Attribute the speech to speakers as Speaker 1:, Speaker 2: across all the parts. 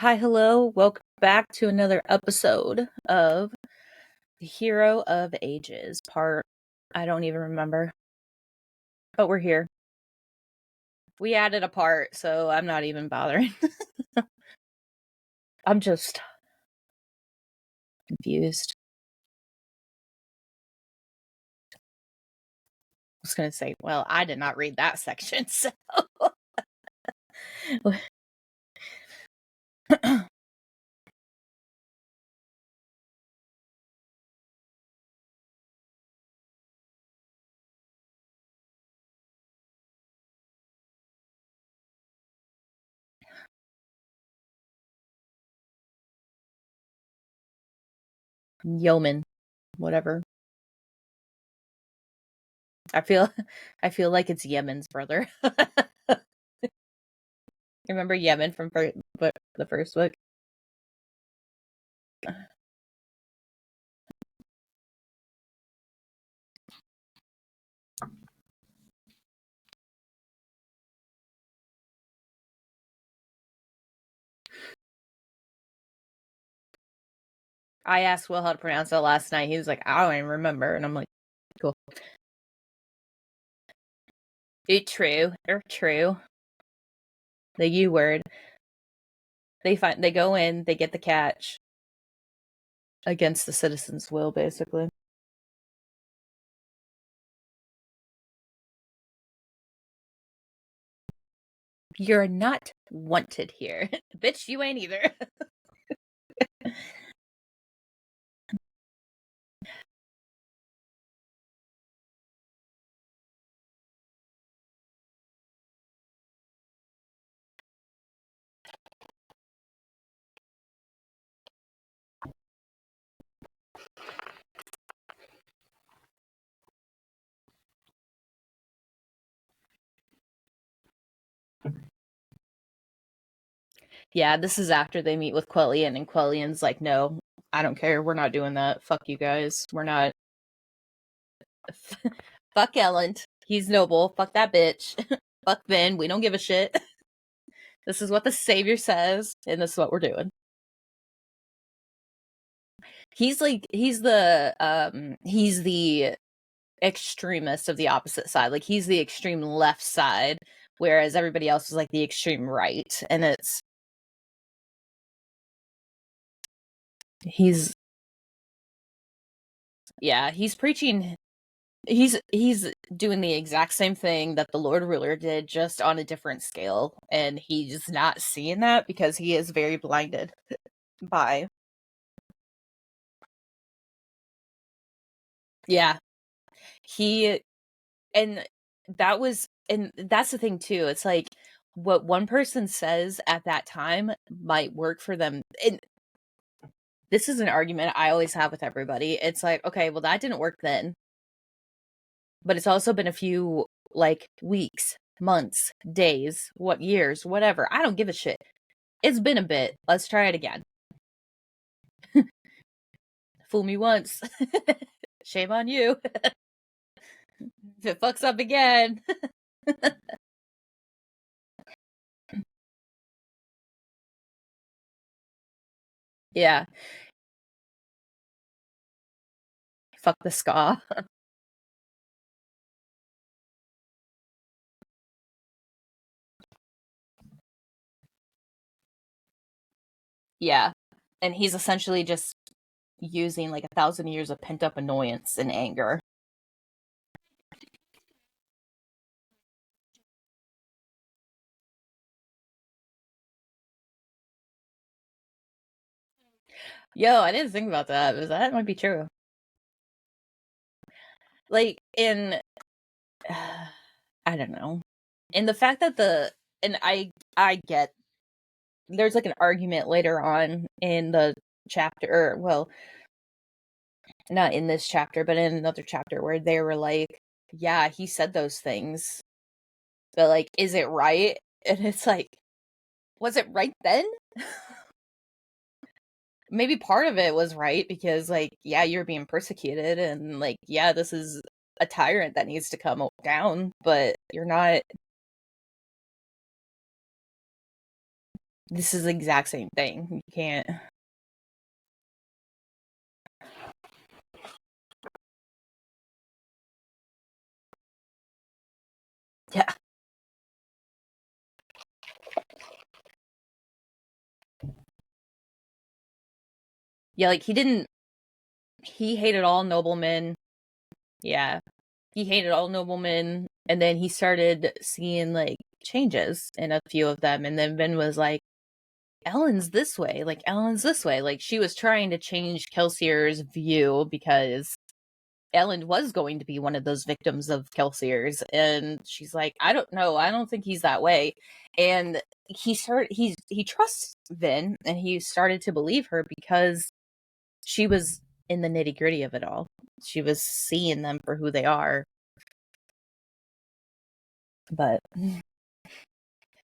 Speaker 1: Hi, hello. Welcome back to another episode of The Hero of Ages, part I don't even remember. But we're here. We added a part, so I'm not even bothering. I'm just confused. I was gonna say, well, I did not read that section, so yeoman, whatever. I feel like it's Yemen's brother. Remember Yemen from the first book? I asked Will how to pronounce it last night. He was like, I don't even remember. And I'm like, cool. Urteau. The U word. They go in, they get the catch against the citizens' will, basically. You're not wanted here. Bitch, you ain't either. Yeah, this is after they meet with Quellion, and Quellion's like, no, I don't care. We're not doing that. Fuck you guys. We're not. Fuck Elend. He's noble. Fuck that bitch. Fuck Vin. We don't give a shit. This is what the Savior says, and this is what we're doing. He's the extremist of the opposite side. Like, he's the extreme left side, whereas everybody else is like the extreme right. And he's preaching. He's doing the exact same thing that the Lord Ruler did, just on a different scale, and he's not seeing that because he is very blinded by. Yeah, and that's the thing too. It's like, what one person says at that time might work for them. And this is an argument I always have with everybody. It's like, okay, well, that didn't work then, but it's also been a few, like, weeks, months, days, years, whatever. I don't give a shit. It's been a bit. Let's try it again. Fool me once. Shame on you. If it fucks up again. Yeah. Fuck the ska. Yeah. And he's essentially just using like 1,000 years of pent up annoyance and anger. Yo, I didn't think about that, but that might be true. Like, I don't know. And the fact that I get, there's like an argument later on in the chapter, or, well, not in this chapter, but in another chapter, where they were like, yeah, he said those things, but like, is it right? And it's like, was it right then? Maybe part of it was right, because, like, yeah, you're being persecuted, and, like, yeah, this is a tyrant that needs to come down, but you're not This is the exact same thing. You can't. Yeah. Yeah, like he hated all noblemen. Yeah. He hated all noblemen. And then he started seeing like changes in a few of them. And then Vin was like, Elend's this way. Like, Elend's this way. Like, she was trying to change Kelsier's view because Elend was going to be one of those victims of Kelsier's. And she's like, I don't know. I don't think he's that way. And he trusts Vin, and he started to believe her because she was in the nitty gritty of it all. She was seeing them for who they are. But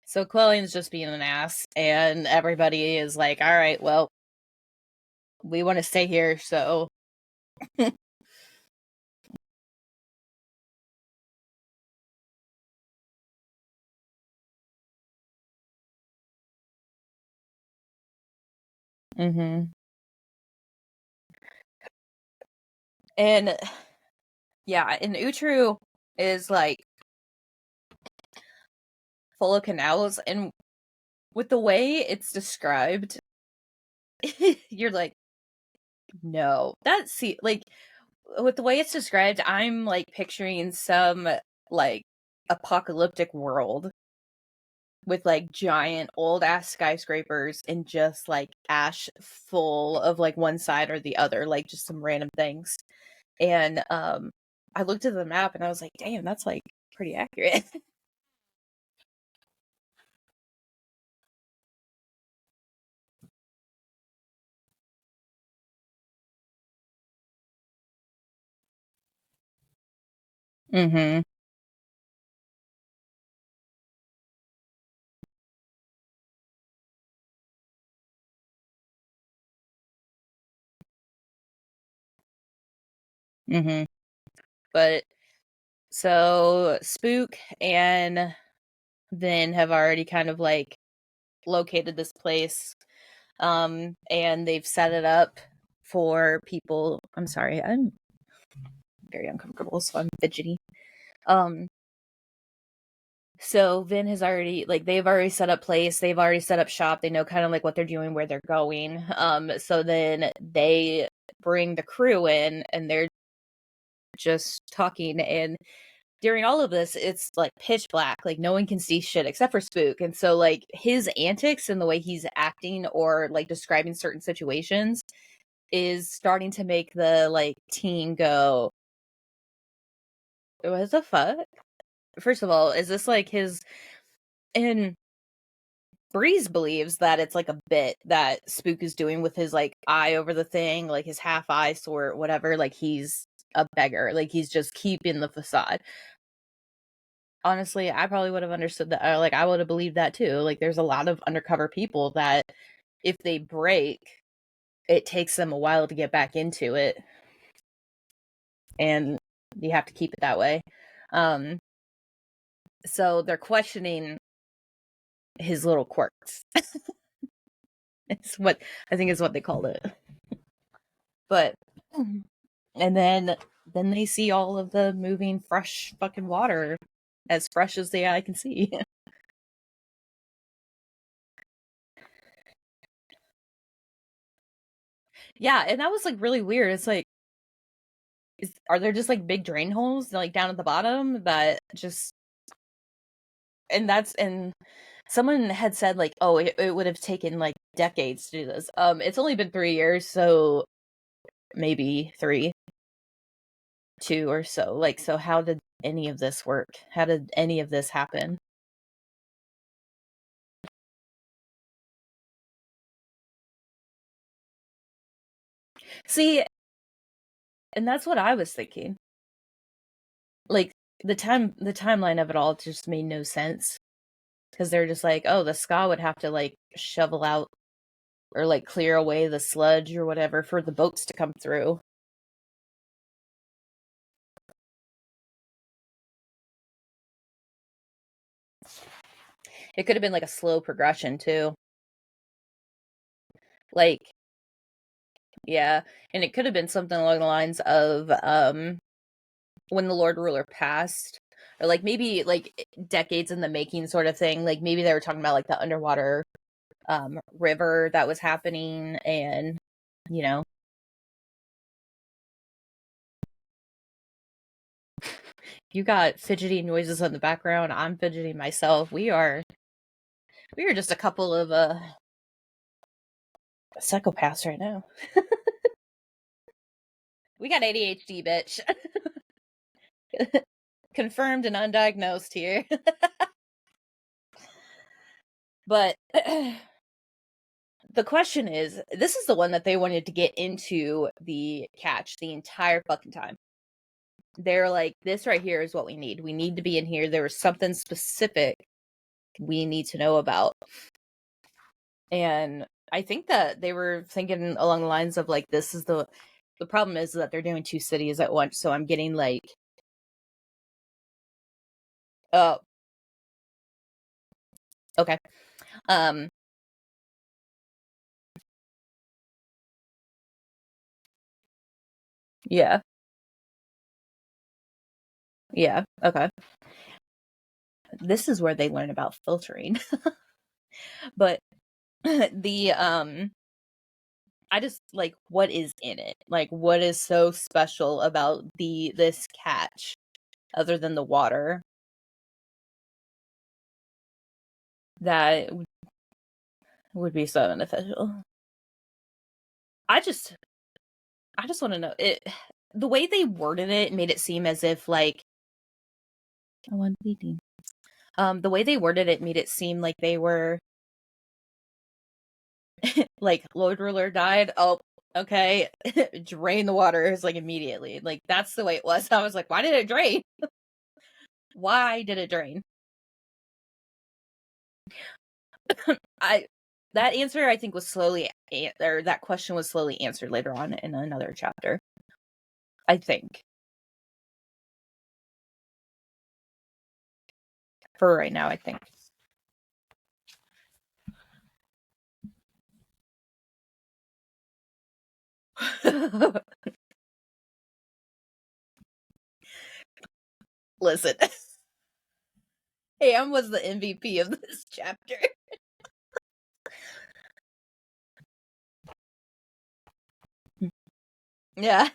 Speaker 1: so Quellian's just being an ass, and everybody is like, all right, well, we want to stay here, so. Mm-hmm. And yeah, and Urteau is like full of canals, and with the way it's described, you're like, no, that's like with the way it's described, I'm like picturing some like apocalyptic world with like giant old ass skyscrapers and just like ash full of like one side or the other, like just some random things. And I looked at the map and I was like, damn, that's like pretty accurate. Mm-hmm. Mm-hmm. But so Spook and Vin have already kind of like located this place. And they've set it up for people. I'm sorry, I'm very uncomfortable, so I'm fidgety. Um, so Vin has already like they've already set up place, they've already set up shop, they know kind of like what they're doing, where they're going. So then they bring the crew in and they're just talking, and during all of this it's like pitch black, like no one can see shit except for Spook. And so like his antics and the way he's acting or like describing certain situations is starting to make the like team go, what the fuck? First of all, is this like his, and Breeze believes that it's like a bit that Spook is doing with his like eye over the thing, like his half eye sort, whatever, like he's a beggar, like he's just keeping the facade. Honestly, I probably would have understood that, like I would have believed that too. Like there's a lot of undercover people that if they break, it takes them a while to get back into it, and you have to keep it that way. Um so they're questioning his little quirks. It's what I think is what they called it. But and then they see all of the moving fresh fucking water, as fresh as the eye can see. Yeah, and that was like really weird. It's like, are there just like big drain holes like down at the bottom that just, and someone had said like, oh, it would have taken like decades to do this. It's only been 3 years, so maybe three, two or so. Like, so how did any of this work? How did any of this happen? See, and that's what I was thinking. Like the timeline of it all just made no sense because they're just like, oh, the ska would have to like shovel out or like clear away the sludge or whatever for the boats to come through. It could have been like a slow progression too. Like, yeah, and it could have been something along the lines of when the Lord Ruler passed, or like maybe like decades in the making sort of thing. Like maybe they were talking about like the underwater river that was happening, and you know, you got fidgety noises in the background. I'm fidgeting myself. We are just a couple of psychopaths right now. We got ADHD, bitch. Confirmed and undiagnosed here. But the question is, this is the one that they wanted to get into the catch the entire fucking time. They're like, this right here is what we need. We need to be in here. There was something specific we need to know about. And I think that they were thinking along the lines of like, this is the problem is that they're doing 2 cities at once. So I'm getting like, oh, okay. Yeah. Yeah. Okay. This is where they learn about filtering. But the I just like what is in it? Like what is so special about this catch other than the water that would be so beneficial? I just want to know it. The way they worded it made it seem as if like, oh, I'm bleeding. The way they worded it made it seem like they were like Lord Ruler died. Oh, okay, drain the waters like immediately. Like that's the way it was. I was like, why did it drain? Why did it drain? I that answer I think was slowly or that question was slowly answered later on in another chapter. I think for right now, I think. Listen, Ham was the MVP of this chapter. Yeah.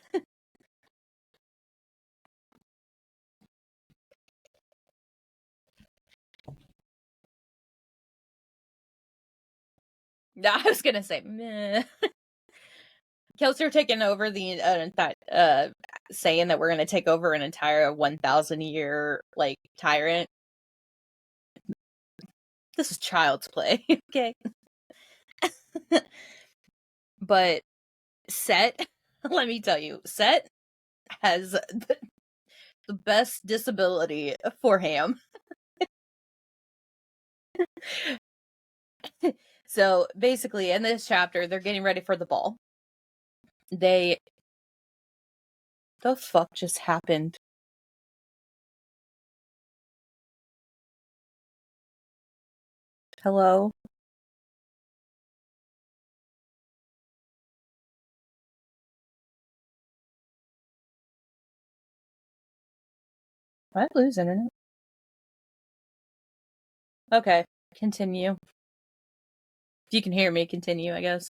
Speaker 1: No, I was gonna say, meh. Kelsier taking over the saying that we're gonna take over an entire 1,000-year like tyrant. This is child's play, okay? But Set, let me tell you, Set has the best disability for Ham. So basically, in this chapter, they're getting ready for the ball. The fuck just happened? Hello? Did I lose internet? Okay, continue. If you can hear me, continue, I guess.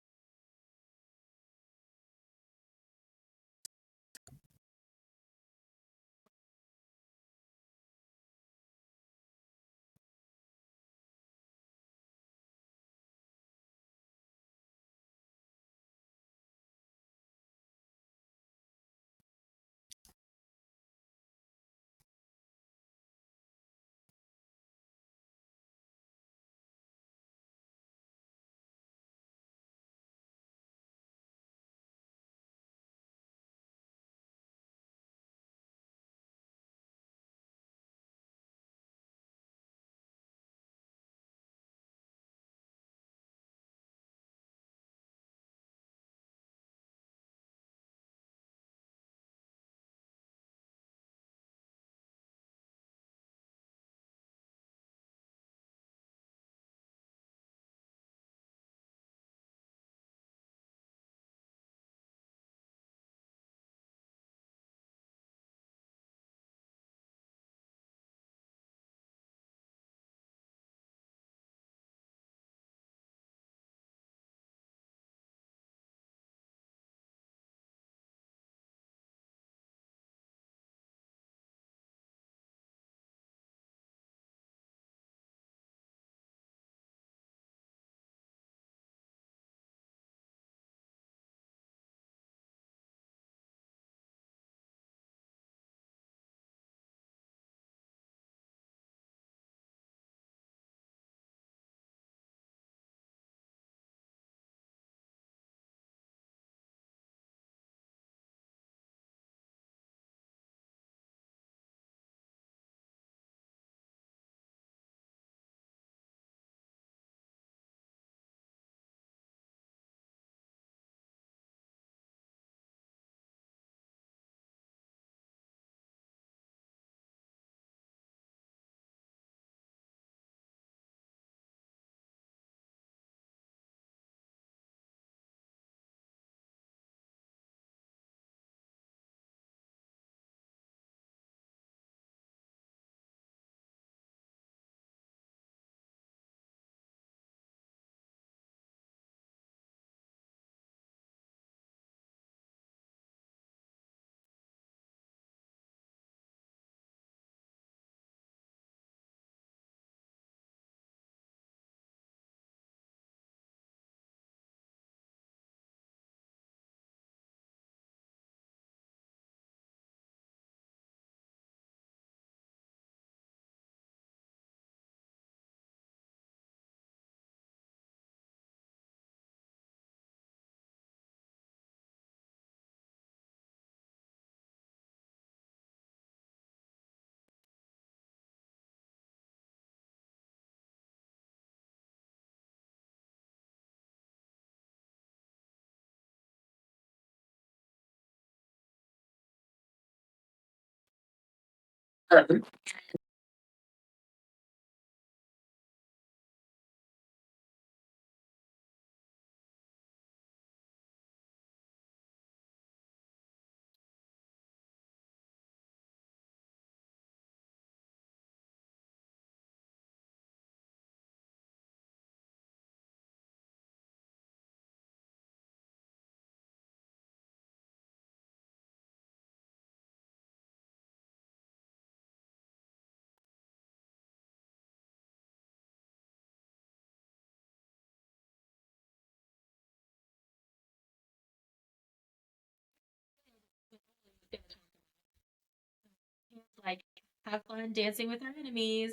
Speaker 1: Like, have fun dancing with our enemies.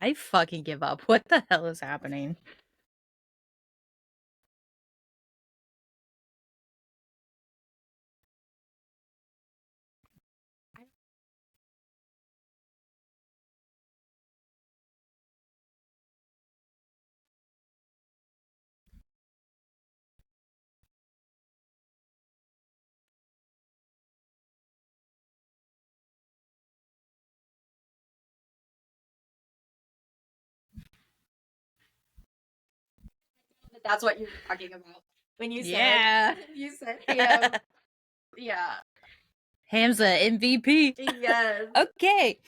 Speaker 1: I fucking give up. What the hell is happening? That's what you're talking about when you said Ham. Yeah. Ham's a MVP. Yes. Okay.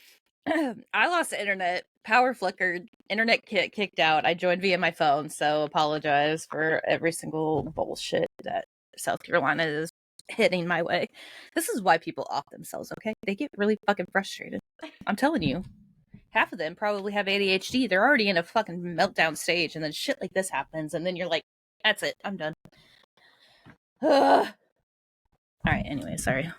Speaker 1: I lost the internet. Power flickered. Internet kicked out. I joined via my phone, so apologize for every single bullshit that South Carolina is hitting my way. This is why people off themselves, okay? They get really fucking frustrated. I'm telling you. Half of them probably have ADHD. They're already in a fucking meltdown stage, and then shit like this happens, and then you're like, that's it. I'm done. Ugh. All right, anyway, sorry.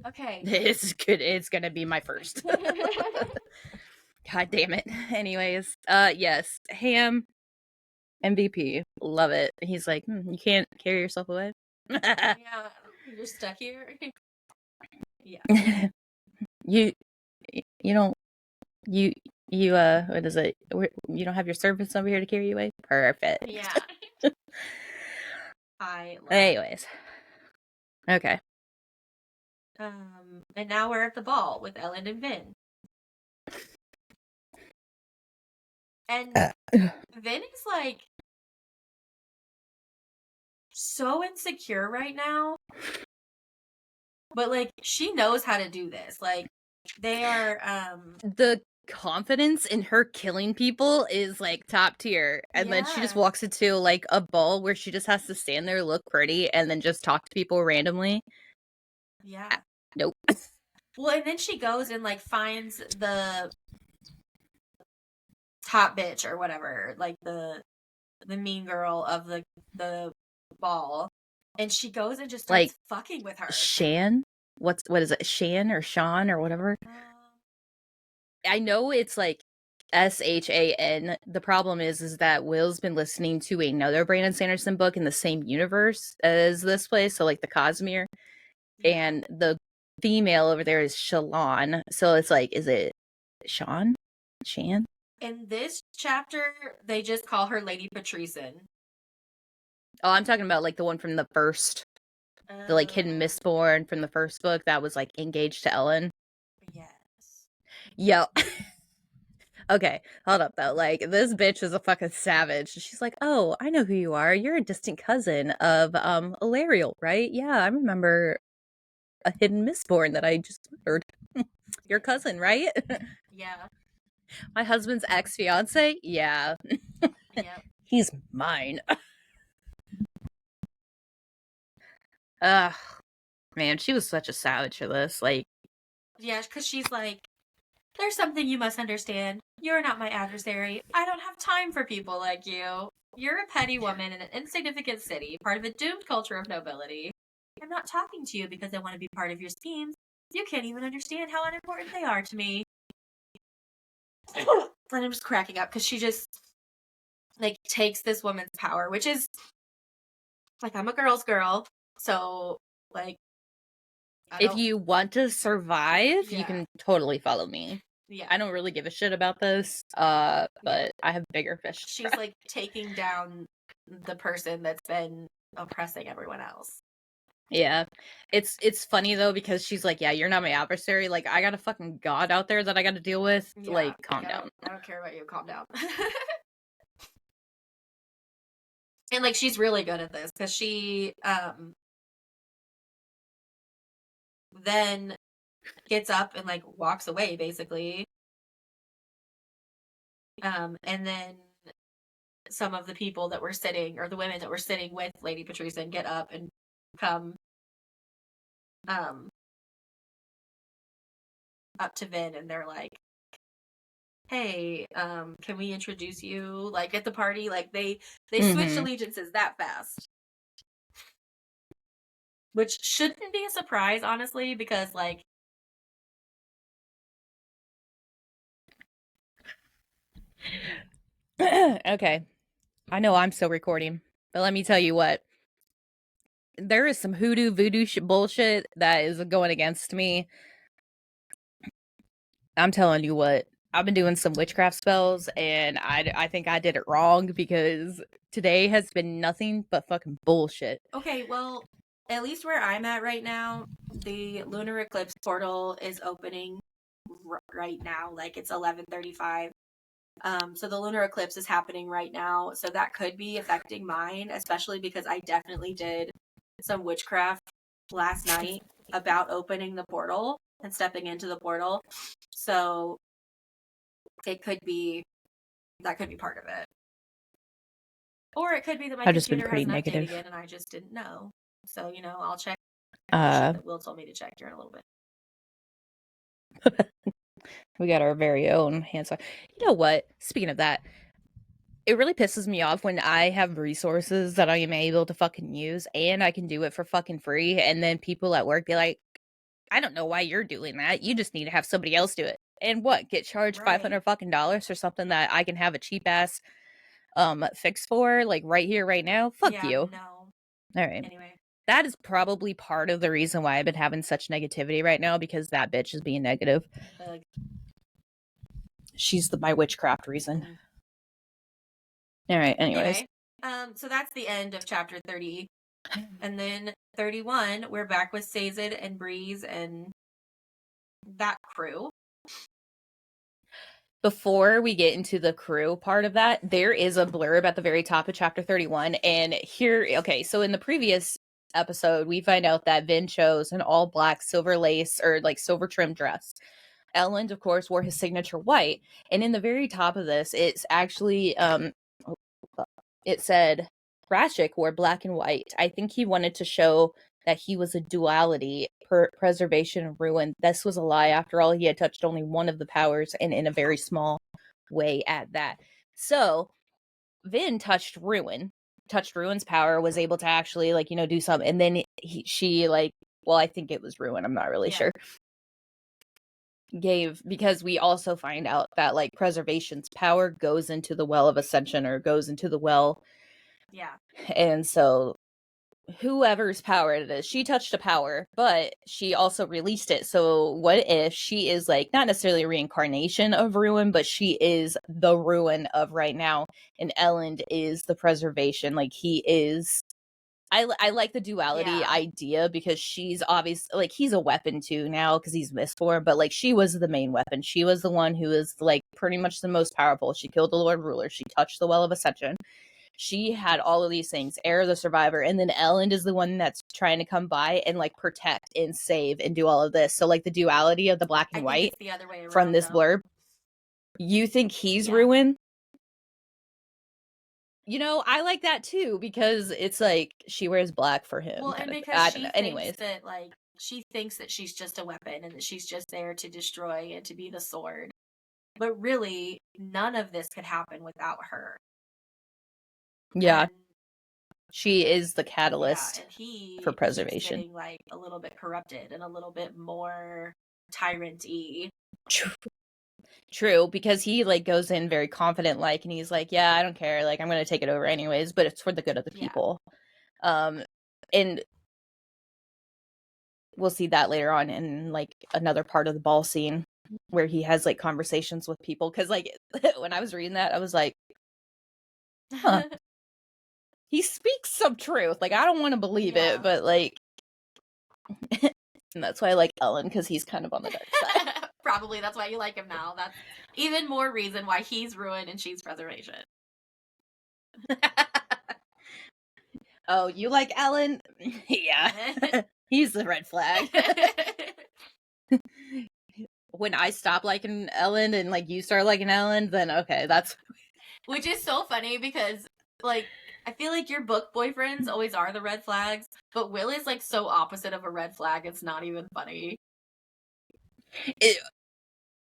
Speaker 1: Okay. It's good. It's gonna be my first. God damn it. Anyways, yes, Ham MVP. Love it. He's like, you can't carry yourself away. Yeah, you're stuck here. Yeah. you don't what is it? You don't have your servants over here to carry you away? Perfect. Yeah. Anyways. Okay. And now we're at the ball with Elend and Vin. And Vin is like so insecure right now. But like she knows how to do this. Like they are the confidence in her killing people is like top tier. And then she just walks into like a ball where she just has to stand there, look pretty, and then just talk to people randomly. Yeah. Nope. Well, and then she goes and like finds the top bitch or whatever, like the mean girl of the ball, and she goes and just starts like fucking with her. Shan? What is it? Shan or Sean or whatever? I know it's like SHAN. The problem is that Will's been listening to another Brandon Sanderson book in the same universe as this place, so like the Cosmere, and the female over there is Shalon. So it's like, is it Sean? Shan? In this chapter, they just call her Lady Patrician. Oh, I'm talking about like the one from the first, the like hidden Mistborn from the first book that was like engaged to Ellen. Yes. Yo. Okay, hold up though. Like, this bitch is a fucking savage. She's like, oh, I know who you are. You're a distant cousin of Ilariel, right? Yeah, I remember a hidden Mistborn that I just murdered. Your cousin, right? Yeah. My husband's ex-fiance? Yeah. Yep. He's mine. Ugh. Man, she was such a savage for this. Like, yeah, because she's like, there's something you must understand. You're not my adversary. I don't have time for people like you. You're a petty woman in an insignificant city, part of a doomed culture of nobility. I'm not talking to you because I want to be part of your schemes. You can't even understand how unimportant they are to me. And I'm just cracking up because she just like takes this woman's power, which is like, I'm a girl's girl, so like, if you want to survive, you can totally follow me. Yeah, I don't really give a shit about this, but I have bigger fish. She's like taking down
Speaker 2: the person that's been oppressing everyone else.
Speaker 1: Yeah. It's funny though because she's like, yeah, you're not my adversary. Like, I got a fucking god out there that I got to deal with.
Speaker 2: Yeah,
Speaker 1: like, calm down.
Speaker 2: I don't care about you. Calm down. And like she's really good at this because she then gets up and like walks away basically. And then some of the people that were sitting, or the women that were sitting with Lady Patricia, get up and come um up to Vin, and they're like, hey, can we introduce you like at the party? Like they switched allegiances that fast. Which shouldn't be a surprise, honestly, because like
Speaker 1: Okay. I know I'm still recording, but let me tell you what. There is some hoodoo voodoo bullshit that is going against me. I'm telling you what. I've been doing some witchcraft spells, and I think I did it wrong because today has been nothing but fucking bullshit.
Speaker 2: Okay, well, at least where I'm at right now, the lunar eclipse portal is opening right now. Like it's 11:35. So the lunar eclipse is happening right now. So that could be affecting mine, especially because I definitely did some witchcraft last night about opening the portal and stepping into the portal. So it could be, that could be part of it. Or it could be that my
Speaker 1: I've just been
Speaker 2: computer
Speaker 1: pretty
Speaker 2: hasn't
Speaker 1: negative.
Speaker 2: updated yet and I just didn't know. So, you know, I'll check the shit that Will told me to check here in a little bit.
Speaker 1: We got our very own hands on. You know what? Speaking of that, it really pisses me off when I have resources that I am able to fucking use and I can do it for fucking free, and then people at work be like, I don't know why you're doing that. You just need to have somebody else do it. And what? Get charged $500 fucking dollars for something that I can have a cheap ass fix for, like right here, right now? Fuck you.
Speaker 2: No.
Speaker 1: All right.
Speaker 2: Anyway.
Speaker 1: That is probably part of the reason why I've been having such negativity right now, because that bitch is being negative. She's my witchcraft reason. All right, anyways.
Speaker 2: Anyway, so that's the end of chapter 30. And then 31, we're back with Sazed and Breeze and that crew.
Speaker 1: Before we get into the crew part of that, there is a blurb at the very top of chapter 31. And here, okay, so in the previous episode, we find out that Vin chose an all black silver lace or like silver trim dress. Elend, of course, wore his signature white. And in the very top of this, it's actually, it said Rashik wore black and white. I think he wanted to show that he was a duality, preservation and ruin. This was a lie. After all, he had touched only one of the powers, and in a very small way at that. So Vin touched Ruin's power, was able to actually, like, you know, do something. And then she, like, well, I think it was Ruin. I'm not really sure. Because we also find out that, like, preservation's power goes into the Well of Ascension, or goes into the well.
Speaker 2: Yeah.
Speaker 1: And so whoever's power it is, she touched a power, but she also released it. So what if she is, like, not necessarily a reincarnation of Ruin, but she is the Ruin of right now, and Elend is the preservation. Like, he is, I like the duality idea, because she's obviously, like, he's a weapon too now because he's Mistborn, but like, she was the main weapon. She was the one who is, like, pretty much the most powerful. She killed the Lord Ruler. She touched the Well of Ascension. She had all of these things, Heir of the Survivor, and then Elend is the one that's trying to come by and, like, protect and save and do all of this. So, like, the duality of the black and white
Speaker 2: the other way around,
Speaker 1: from this blurb, you think he's Ruin? You know, I like that too, because it's like she wears black for him.
Speaker 2: Well, and because she thinks that, like, she thinks that she's just a weapon and that she's just there to destroy and to be the sword. But really, none of this could happen without her.
Speaker 1: Yeah. And she is the catalyst for preservation.
Speaker 2: Getting, like, a little bit corrupted and a little bit more tyrant-y.
Speaker 1: True, because he, like, goes in very confident, like, and he's like, yeah, I don't care, like, I'm gonna take it over anyways, but it's for the good of the people. And we'll see that later on in, like, another part of the ball scene where he has, like, conversations with people, because, like, when I was reading that, I was like, huh. he speaks some truth. Like, I don't want to believe
Speaker 2: Yeah.
Speaker 1: it, but like, and that's why I like Ellen, because he's kind of on the dark side.
Speaker 2: Probably that's why you like him now. That's even more reason why he's ruin and she's preservation.
Speaker 1: Oh, you like Ellen? Yeah. He's the red flag. When I stop liking Ellen and like you start liking Ellen, then okay, that's
Speaker 2: Which is so funny because like I feel like your book boyfriends always are the red flags, but Will is like so opposite of a red flag, it's not even funny.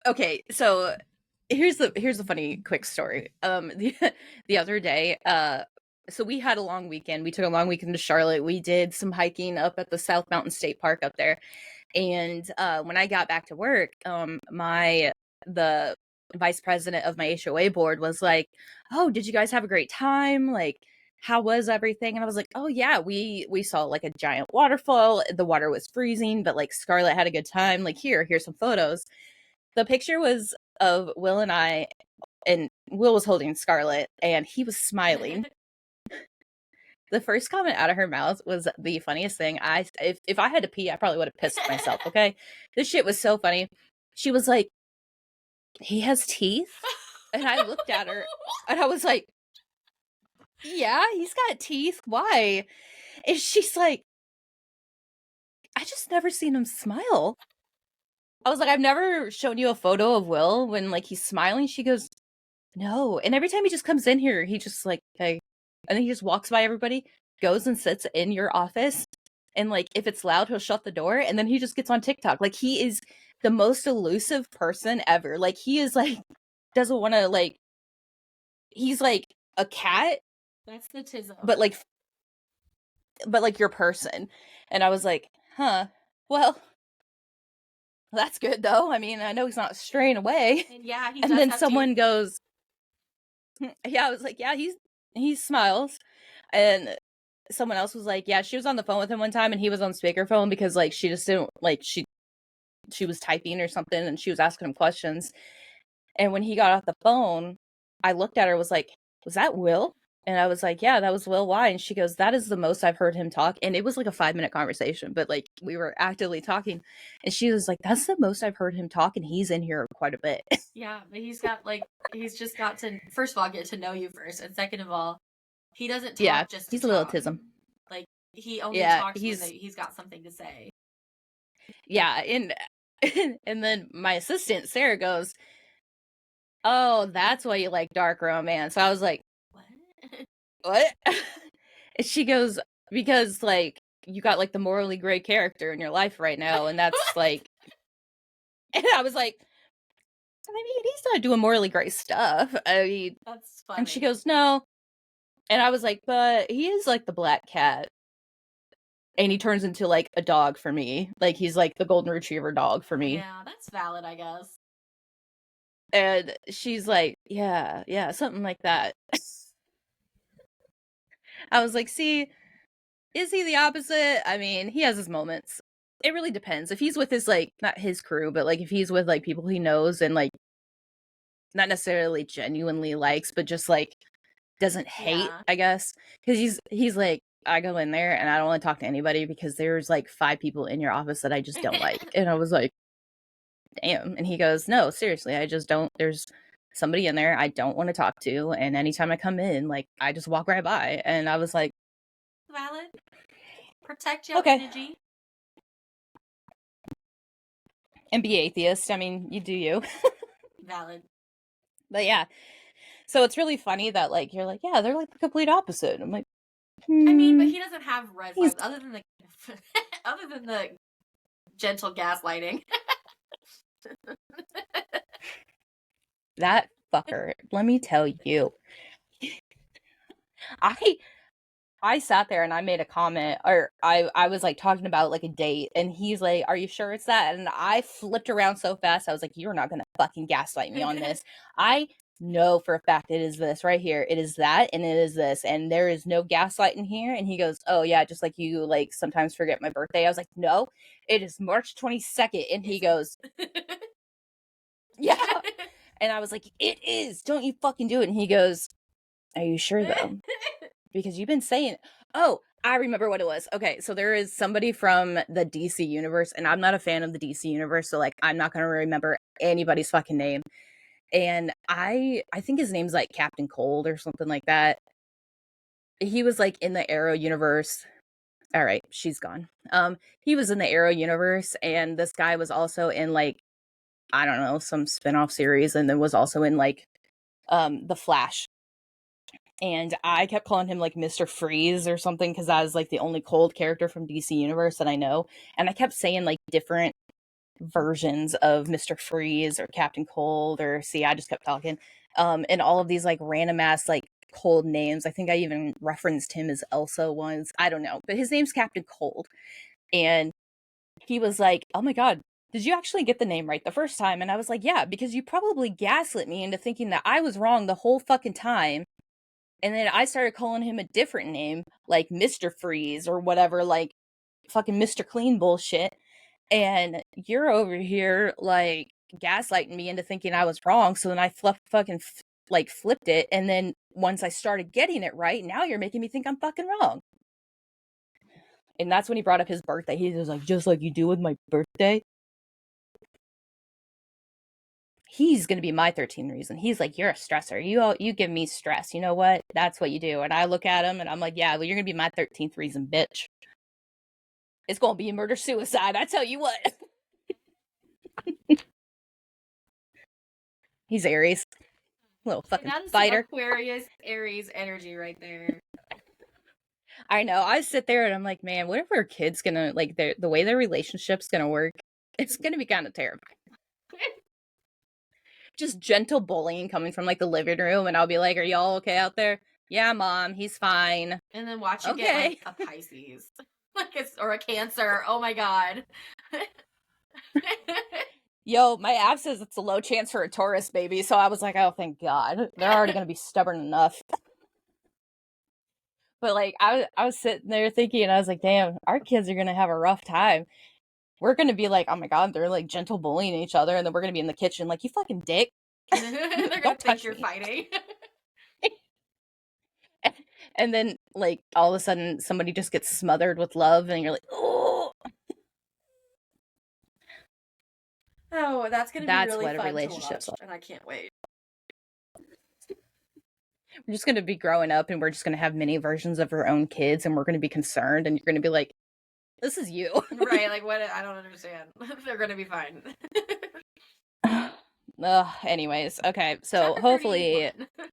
Speaker 1: Okay, so here's the funny quick story. The other day, so we had a long weekend. We took a long weekend to Charlotte. We did some hiking up at the South Mountain State Park up there. And when I got back to work, the vice president of my HOA board was like, "Oh, did you guys have a great time? Like, how was everything?" And I was like, "Oh yeah, we saw like a giant waterfall. The water was freezing, but like Scarlett had a good time. Like, here's some photos." The picture was of Will and I, and Will was holding Scarlett, and he was smiling. The first comment out of her mouth was the funniest thing. If I had to pee, I probably would have pissed myself. Okay, this shit was so funny. She was like, "He has teeth," and I looked at her, and I was like, "Yeah, he's got teeth. Why?" And she's like, "I just never seen him smile." I was like, "I've never shown you a photo of Will when like he's smiling." She goes, "No." And every time he just comes in here, he just like, "Hey," and then he just walks by everybody, goes and sits in your office, and like if it's loud, he'll shut the door, and then he just gets on TikTok. Like, he is the most elusive person ever. Like, he is like doesn't want to like he's like a cat,
Speaker 2: That's the tism.
Speaker 1: but like your person. And I was like, "Huh. Well, that's good though. I mean, I know he's not straying away."
Speaker 2: And yeah, he
Speaker 1: And
Speaker 2: does
Speaker 1: then
Speaker 2: have
Speaker 1: someone
Speaker 2: teeth.
Speaker 1: goes, "Yeah," I was like, "Yeah, he smiles." And someone else was like, "Yeah, she was on the phone with him one time and he was on speakerphone because like she just didn't like she was typing or something and she was asking him questions. And when he got off the phone, I looked at her, was like, "Was that Will?" And I was like, "Yeah, that was Will. Why?" And she goes, "That is the most I've heard him talk." And it was like a 5-minute conversation, but like we were actively talking. And she was like, "That's the most I've heard him talk, and he's in here quite a bit."
Speaker 2: Yeah, but he's just got to first of all get to know you first, and second of all, he doesn't
Speaker 1: Yeah,
Speaker 2: talk just to
Speaker 1: he's a little
Speaker 2: talk.
Speaker 1: autism.
Speaker 2: Like he only
Speaker 1: Yeah,
Speaker 2: talks when he's got something to say.
Speaker 1: yeah, and and then my assistant Sarah goes, "Oh, that's why you like dark romance." I was like,
Speaker 2: What?
Speaker 1: "What?" And she goes, "Because like you got like the morally gray character in your life right now, and that's like." And I was like, "I mean, he's not doing morally gray stuff." I mean,
Speaker 2: That's
Speaker 1: and she
Speaker 2: funny.
Speaker 1: goes, "No," and I was like, "But he is like the black cat." And he turns into like a dog for me. Like, he's like the golden retriever dog for me.
Speaker 2: Yeah, that's valid, I guess.
Speaker 1: And she's like, yeah, something like that. I was like, "See, is he the opposite?" I mean, he has his moments. It really depends. If he's with his like not his crew, but like if he's with like people he knows and like not necessarily genuinely likes, but just like doesn't hate,
Speaker 2: Yeah.
Speaker 1: I guess. Because he's like, "I go in there and I don't want to talk to anybody because there's like 5 people in your office that I just don't like." And I was like, "Damn." And he goes, "No, seriously, I just don't. There's somebody in there I don't want to talk to, and anytime I come in, like I just walk right by." And I was like,
Speaker 2: Valid. Protect your
Speaker 1: "Okay."
Speaker 2: energy.
Speaker 1: And be atheist. I mean, you do you.
Speaker 2: Valid.
Speaker 1: But yeah. So it's really funny that like you're like, "Yeah, they're like the complete opposite." I'm like,
Speaker 2: I mean, but
Speaker 1: hmm,
Speaker 2: he doesn't have red
Speaker 1: he's
Speaker 2: flags other than the other than the gentle gaslighting.
Speaker 1: that fucker. Let me tell you. I I sat there and I made a comment, or I was like talking about like a date, and he's like, "Are you sure it's that?" And I flipped around so fast, I was like, "You're not gonna fucking gaslight me on this. I know for a fact it is this right here. It is that, and it is this, and there is no gaslighting here." And he goes, "Oh yeah, just like you like sometimes forget my birthday." I was like, "No, it is March 22nd." And he
Speaker 2: Is
Speaker 1: goes,
Speaker 2: it?
Speaker 1: "Yeah." And I was like, "It is. Don't you fucking do it." And he goes, "Are you sure though?" because you've been saying, oh, I remember what it was. Okay, so there is somebody from the DC universe, and I'm not a fan of the DC universe, so like I'm not gonna remember anybody's fucking name. And I think his name's like Captain Cold or something like that. He was like in the Arrow universe. All right, she's gone. He was in the Arrow universe, and this guy was also in like, I don't know, some spin-off series, and then was also in like the Flash. And I kept calling him like Mr. Freeze or something because that was like the only cold character from DC Universe that I know. And I kept saying like different versions of Mr. Freeze or Captain Cold, or see, I just kept talking. And all of these like random ass like cold names. I think I even referenced him as Elsa once. I don't know. But his name's Captain Cold. And he was like, oh my God, did you actually get the name right the first time? And I was like, yeah, because you probably gaslit me into thinking that I was wrong the whole fucking time. And then I started calling him a different name, like Mr. Freeze or whatever, like fucking Mr. Clean bullshit. And you're over here, like, gaslighting me into thinking I was wrong. So then I flipped it. And then once I started getting it right, now you're making me think I'm fucking wrong. And that's when he brought up his birthday. He was like, just like you do with my birthday. He's going to be my 13th reason. He's like, you're a stressor. You give me stress. You know what? That's what you do. And I look at him and I'm like, yeah, well, you're going to be my 13th reason, bitch. It's going to be a murder-suicide. I tell you what. He's Aries. Little fucking
Speaker 2: that is
Speaker 1: fighter.
Speaker 2: Aquarius Aries energy right there.
Speaker 1: I know. I sit there and I'm like, man, what if our kid's going to, like, the way their relationship's going to work? It's going to be kind of terrifying. Just gentle bullying coming from like the living room, and I'll be like, are y'all okay out there? Yeah, Mom, he's fine.
Speaker 2: And then watch you get like a Pisces. Or a Cancer. Oh my God.
Speaker 1: Yo, my app says it's a low chance for a Taurus baby, so I was like, oh, thank God. They're already going to be stubborn enough. But like, I was sitting there thinking, and I was like, damn, our kids are going to have a rough time. We're going to be like, oh my God, they're like gentle bullying each other, and then we're going to be in the kitchen like, you fucking dick.
Speaker 2: They're going to think you're fighting.
Speaker 1: And then, like, all of a sudden, somebody just gets smothered with love, and you're like, oh.
Speaker 2: Oh, that's going to be really
Speaker 1: what
Speaker 2: fun
Speaker 1: a relationship's
Speaker 2: to watch, and I can't wait.
Speaker 1: We're just going to be growing up, and we're just going to have many versions of our own kids, and we're going to be concerned, and you're going to be like, this is you.
Speaker 2: Right, like, what? I don't understand. They're going to be fine.
Speaker 1: Anyways, okay, so
Speaker 2: Chapter
Speaker 1: hopefully
Speaker 2: 31.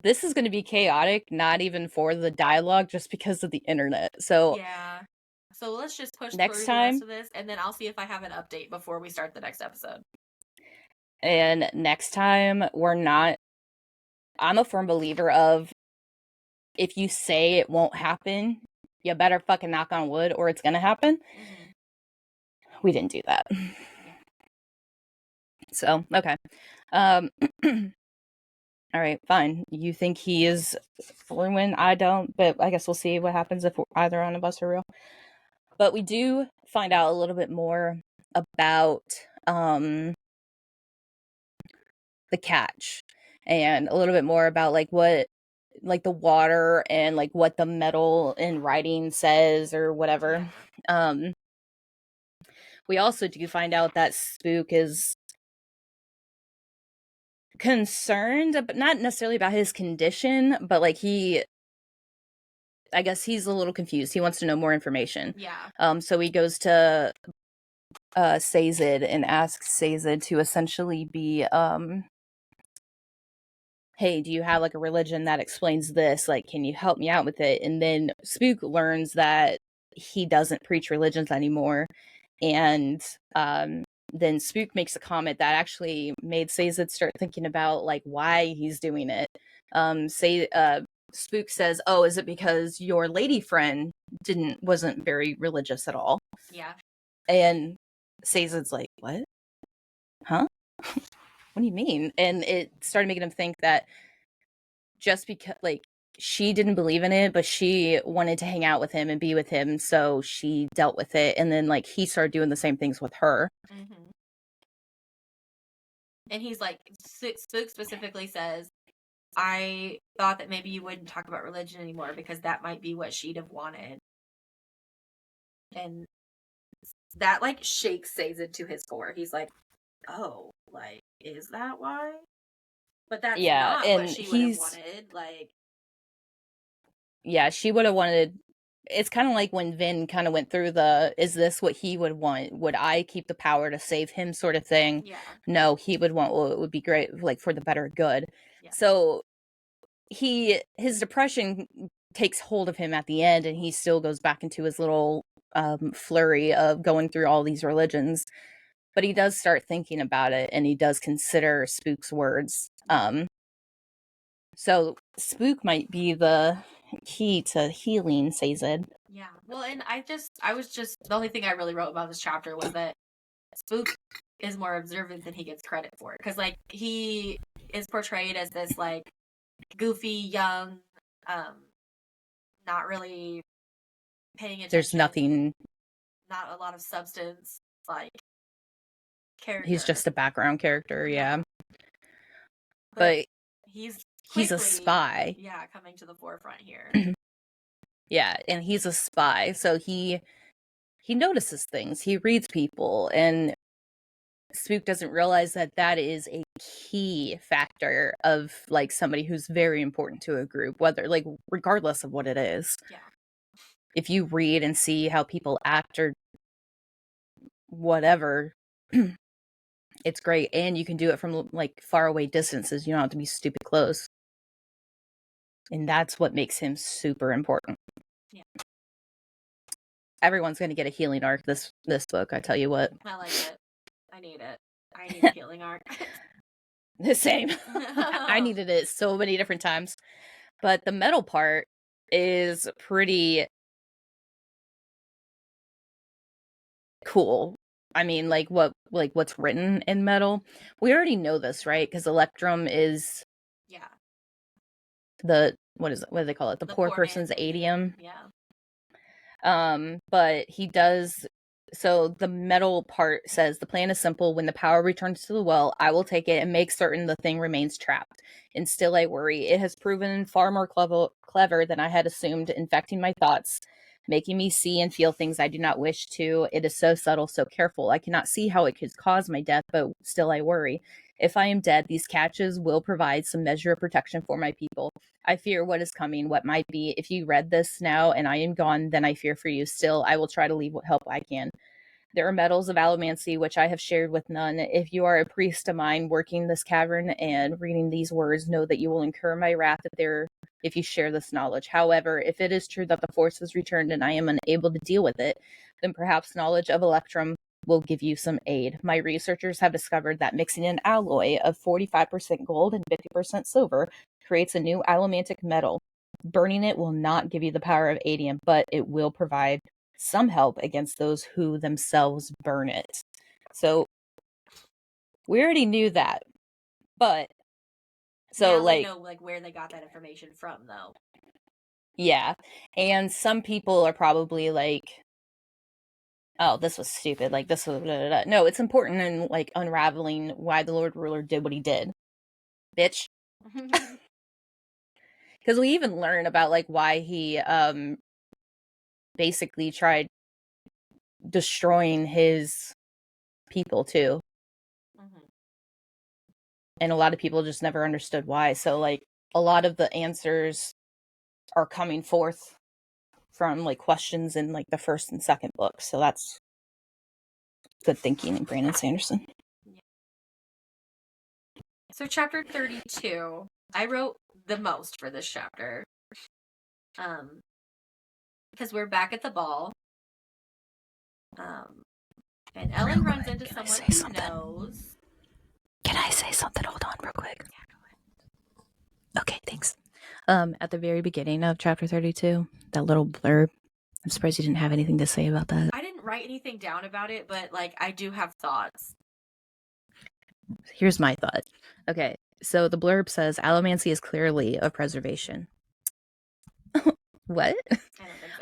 Speaker 1: this is going to be chaotic, not even for the dialogue, just because of the internet. So
Speaker 2: yeah. So let's just push
Speaker 1: next
Speaker 2: through
Speaker 1: time,
Speaker 2: the rest of this, and then I'll see if I have an update before we start the next episode.
Speaker 1: And next time, I'm a firm believer of, if you say it won't happen, you better fucking knock on wood or it's gonna happen. Mm-hmm. We didn't do that. Yeah. So, okay. All right, fine. You think he is ruined? I don't, but I guess we'll see what happens if either one of us are real. But we do find out a little bit more about the catch, and a little bit more about like what, like the water, and like what the metal in writing says or whatever. Yeah. We also do find out that Spook is concerned, but not necessarily about his condition, but like I guess he's a little confused. He wants to know more information. Yeah. So he goes to Sazed and asks Sazed to essentially be hey, do you have like a religion that explains this? Like, can you help me out with it? And then Spook learns that he doesn't preach religions anymore. And then Spook makes a comment that actually made Sazed start thinking about like why he's doing it. Spook says, oh, is it because your lady friend wasn't very religious at all? Yeah. And Sazed's like, what? Huh? What do you mean? And it started making him think that just because, like, she didn't believe in it, but she wanted to hang out with him and be with him, so she dealt with it. And then, like, he started doing the same things with her. Mm-hmm.
Speaker 2: And he's like, Spook specifically says, I thought that maybe you wouldn't talk about religion anymore because that might be what she'd have wanted. And that, like, shakes Sazed to his core. He's like, oh, like, is that why? But that's
Speaker 1: Yeah,
Speaker 2: not what
Speaker 1: and
Speaker 2: she would have wanted. Like,
Speaker 1: yeah, she would have wanted. It's kind of like when Vin kind of went through the, is this what he would want? Would I keep the power to save him sort of thing?
Speaker 2: yeah.
Speaker 1: No, he would want, well, it would be great, like, for the better good.
Speaker 2: Yeah.
Speaker 1: So his depression takes hold of him at the end, and he still goes back into his little flurry of going through all these religions. But he does start thinking about it, and he does consider Spook's words. So Spook might be the key to healing Sazed.
Speaker 2: Yeah. Well, and the only thing I really wrote about this chapter was that Spook is more observant than he gets credit for. Because, like, he is portrayed as this, like, goofy, young, not really paying attention.
Speaker 1: There's nothing.
Speaker 2: Not a lot of substance, like, character.
Speaker 1: He's just a background character, yeah. But
Speaker 2: he's
Speaker 1: a spy.
Speaker 2: Yeah, coming to the forefront here.
Speaker 1: Yeah, and he's a spy, so he notices things. He reads people, and Spook doesn't realize that that is a key factor of, like, somebody who's very important to a group, whether, like, regardless of what it is.
Speaker 2: Yeah.
Speaker 1: If you read and see how people act or whatever, it's great. And you can do it from, like, far away distances. You don't have to be stupid close. And that's what makes him super important.
Speaker 2: Yeah.
Speaker 1: Everyone's going to get a healing arc this book, I tell you what.
Speaker 2: I like it. I need it. I need a healing arc.
Speaker 1: The same. I needed it so many different times. But the metal part is pretty cool. I mean, like, what's written in metal. We already know this, right? Because Electrum is the, what do they call it? The poor person's adium.
Speaker 2: Yeah.
Speaker 1: But he does. So the metal part says, the plan is simple. When the power returns to the well, I will take it and make certain the thing remains trapped. And still I worry. It has proven far more clever than I had assumed, infecting my thoughts, making me see and feel things I do not wish to. It is so subtle, so careful. I cannot see how it could cause my death, but still I worry. If I am dead, these catches will provide some measure of protection for my people. I fear what is coming, what might be. If you read this now and I am gone, then I fear for you. Still, I will try to leave what help I can. There are metals of allomancy which I have shared with none. If you are a priest of mine working this cavern and reading these words, know that you will incur my wrath if you share this knowledge. However, if it is true that the force has returned and I am unable to deal with it, then perhaps knowledge of Electrum will give you some aid. My researchers have discovered that mixing an alloy of 45% gold and 50% silver creates a new allomantic metal. Burning it will not give you the power of adium, but it will provide some help against those who themselves burn it. So we already knew that, but so,
Speaker 2: now
Speaker 1: like,
Speaker 2: they know, like, where they got that information from, though.
Speaker 1: Yeah, and some people are probably like, oh, this was stupid, like, this was blah, blah, blah. No, it's important in, like, unraveling why the Lord Ruler did what he did, bitch. Because we even learn about, like, why he basically tried destroying his people too. And a lot of people just never understood why. So, like, a lot of the answers are coming forth from, like, questions in, like, the first and second book. So that's good thinking in Brandon Sanderson.
Speaker 2: So chapter 32, I wrote the most for this chapter. Because we're back at the ball. And Elend runs into someone who knows.
Speaker 1: Can I say something? Hold on real quick. Yeah, go ahead. Okay, thanks. At the very beginning of chapter 32, that little blurb, I'm surprised you didn't have anything to say about that.
Speaker 2: I didn't write anything down about it, but, like, I do have thoughts.
Speaker 1: Here's my thought. Okay, so the blurb says, allomancy is clearly of preservation. What?
Speaker 2: I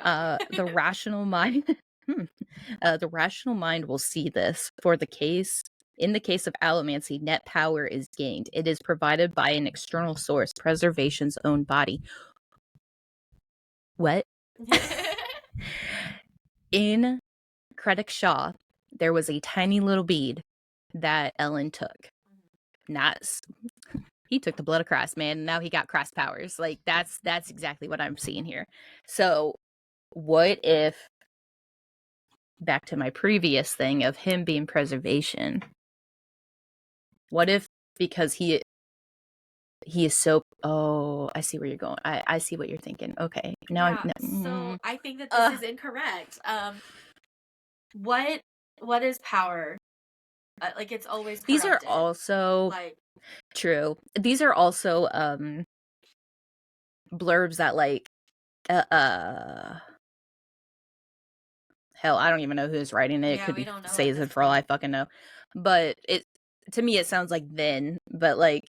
Speaker 2: don't think so.
Speaker 1: The rational mind... the rational mind will see this. For the case In the case of allomancy, net power is gained. It is provided by an external source, preservation's own body. What? In Credit Shaw, there was a tiny little bead that Elend took. He took the blood of Christ, man, and now he got Christ powers. Like, that's exactly what I'm seeing here. So, what if, back to my previous thing of him being preservation, what if, because he is so, oh, I see where you're going. I see what you're thinking. Okay. Now
Speaker 2: yeah, so I think that this is incorrect. What is power? Like, it's always corrupted.
Speaker 1: These are also
Speaker 2: like,
Speaker 1: true. These are also blurbs that like hell, I don't even know who's writing it. It could be Sazed for all I fucking know. But to me it sounds like Vin, but like,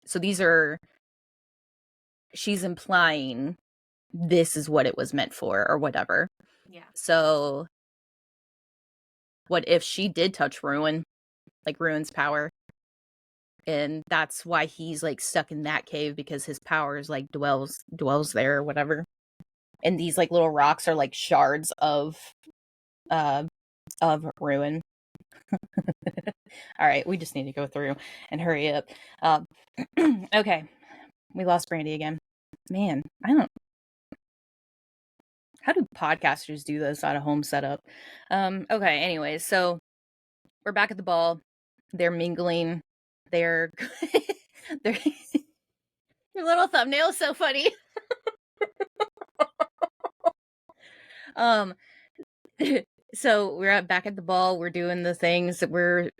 Speaker 1: so these are, she's implying this is what it was meant for or whatever.
Speaker 2: Yeah.
Speaker 1: So what if she did touch Ruin, like Ruin's power, and that's why he's like stuck in that cave, because his powers like dwells there or whatever, and these like little rocks are like shards of Ruin. All right, we just need to go through and hurry up. Okay, we lost Brandy again. Man, I don't. How do podcasters do this at a home setup? Okay, anyways, so we're back at the ball. They're mingling. They're they're your little thumbnail is so funny. So we're back at the ball. We're doing the things that we're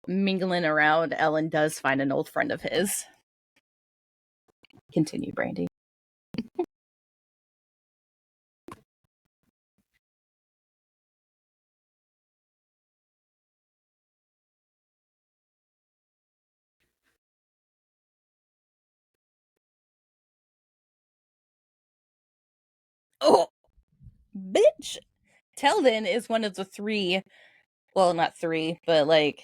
Speaker 1: mingling around. Elend does find an old friend of his. Continue, Brandy. Oh, bitch. Teldon is one of the three, well, not three, but like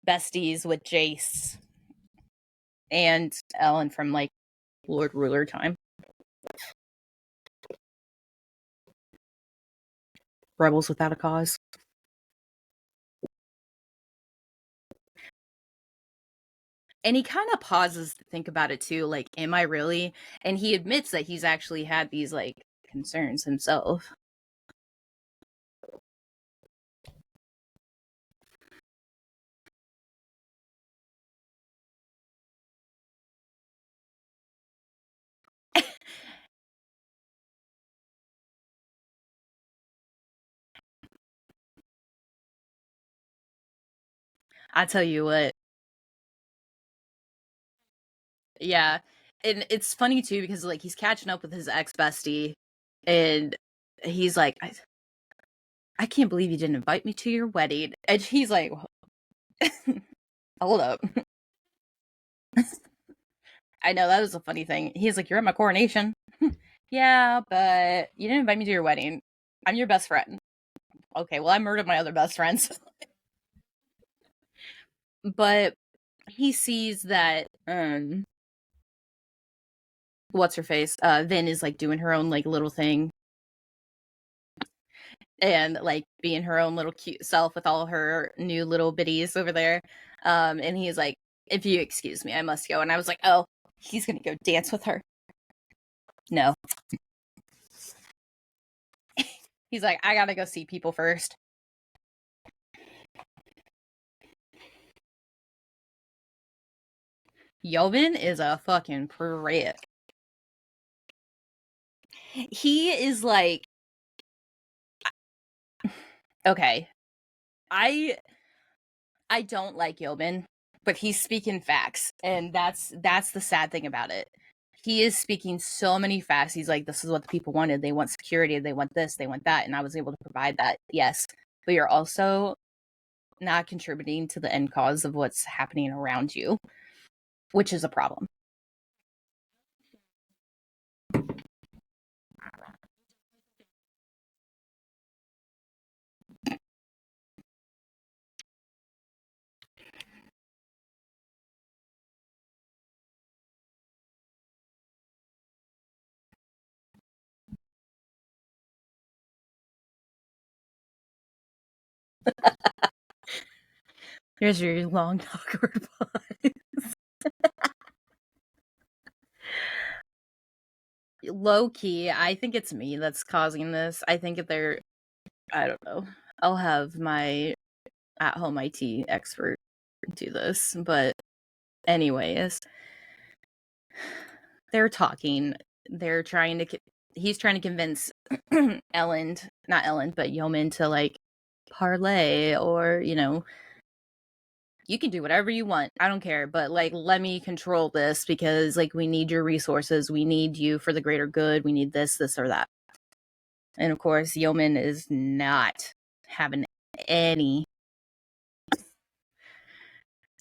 Speaker 1: besties with Jace and Elend from like Lord Ruler time. Rebels without a cause. And he kind of pauses to think about it too, like, am I really? And he admits that he's actually had these like concerns himself. I tell you what. Yeah. And it's funny too, because like he's catching up with his ex-bestie and he's like, I can't believe you didn't invite me to your wedding. And he's like, hold up. I know, that was a funny thing. He's like, you're at my coronation. Yeah, but you didn't invite me to your wedding. I'm your best friend. Okay, well, I murdered my other best friends. But he sees that what's her face? Vin is like doing her own like little thing and like being her own little cute self with all her new little biddies over there. And he's like, if you excuse me, I must go. And I was like, oh, he's gonna go dance with her. No. He's like, I gotta go see people first. Yovin is a fucking prick. He is like, okay, I don't like Yobin, but he's speaking facts, and that's the sad thing about it. He is speaking so many facts. He's like, this is what the people wanted. They want security. They want this. They want that. And I was able to provide that. Yes. But you're also not contributing to the end cause of what's happening around you, which is a problem. Here's your long awkward pause. Low key, I think it's me that's causing this. I think if they're, I don't know. I'll have my at-home IT expert do this, but anyways, they're talking. They're trying to. He's trying to convince Elend, not Elend, but Yeoman to like parlay, or you can do whatever you want. I don't care, but like let me control this because like we need your resources. We need you for the greater good. We need this, this, or that. And of course, Yeoman is not having any.